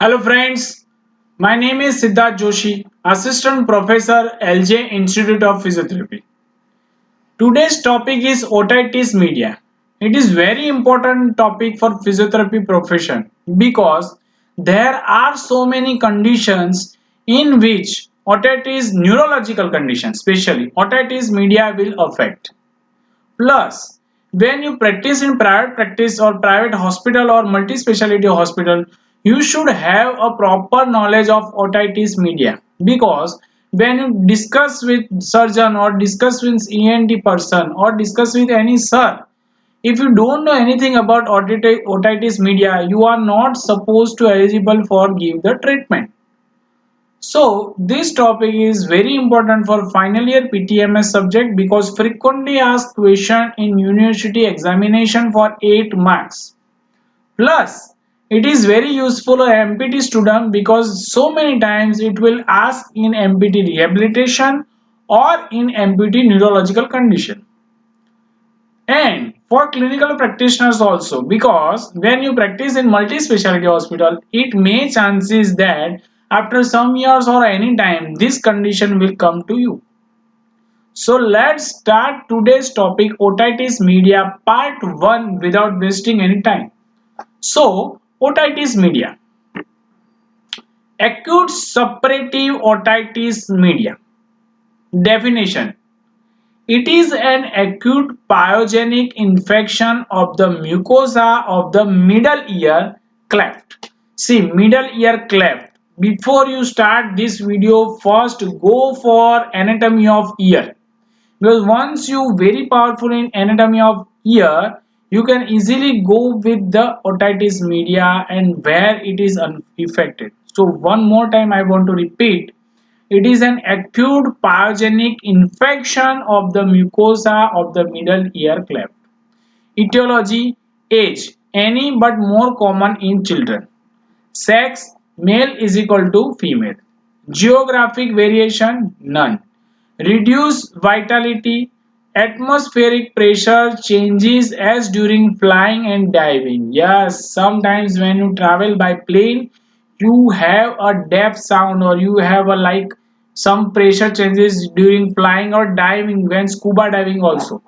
Hello friends, my name is Siddharth Joshi, Assistant Professor LJ Institute of Physiotherapy. Today's topic is otitis media. It is very important topic for physiotherapy profession because there are so many conditions in which otitis neurological conditions, especially otitis media will affect. Plus, when you practice in private practice or private hospital or multi-speciality hospital, you should have a proper knowledge of otitis media because when you discuss with surgeon or discuss with ENT person or discuss with any sir, if you don't know anything about otitis media, you are not supposed to eligible for give the treatment. So this topic is very important for final year PTMS subject because frequently asked question in university examination for 8 marks. Plus, it is very useful for MPT student because so many times it will ask in MPT rehabilitation or in MPT neurological condition. And for clinical practitioners also because when you practice in multi-specialty hospital, it may chances that after some years or any time this condition will come to you. So let's start today's topic otitis media part 1 without wasting any time. So otitis media, acute suppurative otitis media. Definition: it is an acute pyogenic infection of the mucosa of the middle ear cleft. See, middle ear cleft. Before you start this video, first go for anatomy of ear. Because once you very powerful in anatomy of ear, you can easily go with the otitis media and where it is affected. So one more time I want to repeat, it is an acute pyogenic infection of the mucosa of the middle ear cleft. Etiology: age, any but more common in children. Sex: male is equal to female. Geographic variation: none. Reduced vitality: atmospheric pressure changes as during flying and diving. Yes, sometimes when you travel by plane, you have a depth sound or you have a like some pressure changes during flying or diving when scuba diving also.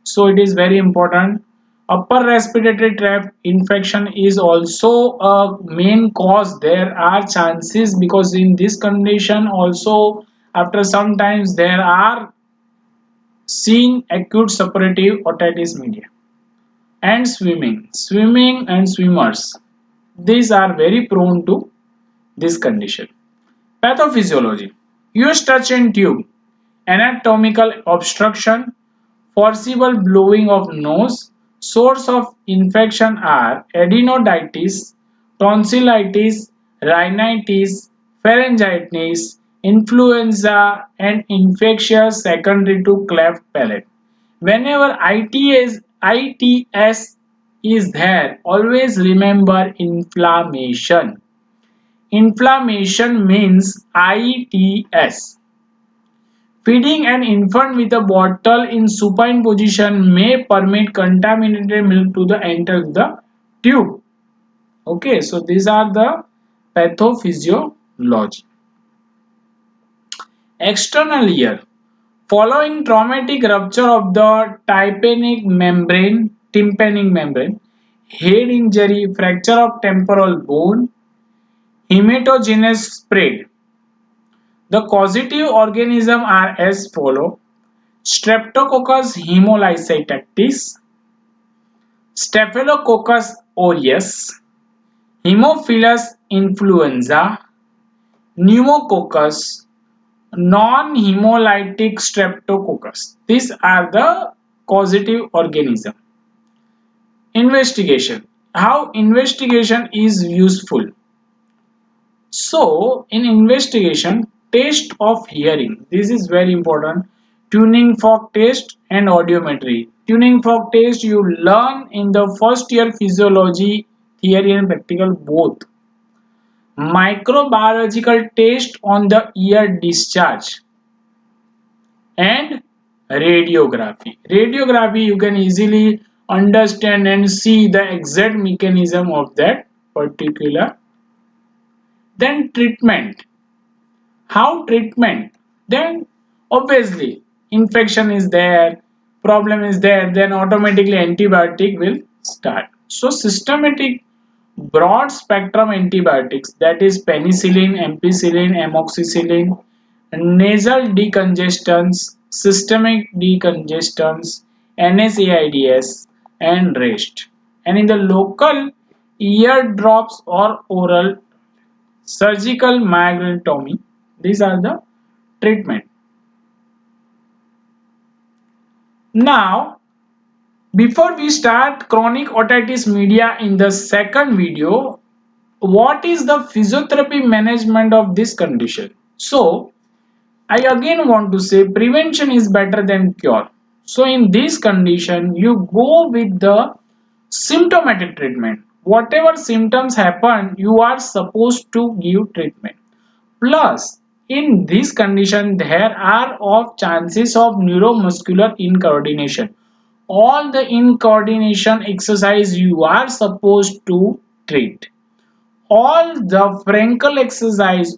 So it is very important. Upper respiratory tract infection is also a main cause. There are chances because in this condition also after some times there are seen acute suppurative otitis media. And swimming and swimmers, these are very prone to this condition. Pathophysiology: use touch and tube, anatomical obstruction, forcible blowing of nose. Source of infection are adenoiditis, tonsillitis, rhinitis, pharyngitis, influenza, and infectious secondary to cleft palate. Whenever ITS is there, always remember inflammation. Inflammation means ITS. Feeding an infant with a bottle in supine position may permit contaminated milk to enter the tube. Okay, so these are the pathophysiology. External ear. Following traumatic rupture of the tympanic membrane, head injury, fracture of temporal bone, hematogenous spread. The causative organisms are as follow: Streptococcus hemolysis, Staphylococcus aureus, Haemophilus influenza, Pneumococcus, non-hemolytic Streptococcus. These are the causative organisms. Investigation. How investigation is useful? So, in investigation, test of hearing. This is very important. Tuning fork test and audiometry. Tuning fork test you learn in the first year physiology, theory and practical both. Microbiological test on the ear discharge and radiography. Radiography you can easily understand and see the exact mechanism of that particular Then treatment. How treatment? Then obviously infection is there, problem is there, then automatically antibiotic will start. So systematic broad spectrum antibiotics, that is penicillin, ampicillin, amoxicillin, nasal decongestants, systemic decongestants, NSAIDs and rest. And in the local, ear drops or oral surgical myoglotomy. These are the treatment. Now, before we start chronic otitis media in the second video, what is the physiotherapy management of this condition? So, I again want to say prevention is better than cure. So, in this condition, you go with the symptomatic treatment. Whatever symptoms happen, you are supposed to give treatment. Plus, in this condition, there are of chances of neuromuscular incoordination. All the incoordination exercise you are supposed to treat. All the Frankel exercise,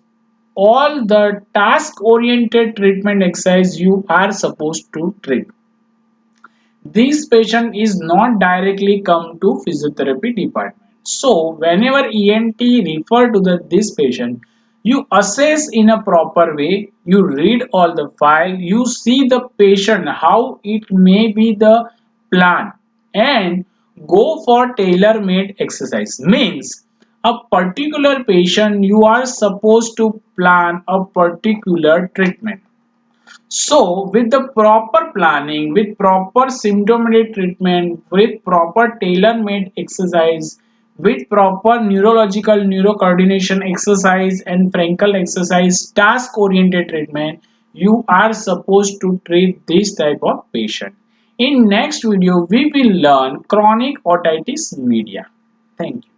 all the task oriented treatment exercise you are supposed to treat. This patient is not directly come to physiotherapy department. So whenever ENT refer to this patient, you assess in a proper way, you read all the file, you see the patient, how it may be the plan, and go for tailor-made exercise. Means a particular patient you are supposed to plan a particular treatment. So, with the proper planning, with proper symptomatic treatment, with proper tailor-made exercise, with proper neurological neurocoordination exercise and Frankel exercise, task-oriented treatment, you are supposed to treat this type of patient. In next video, we will learn chronic otitis media. Thank you.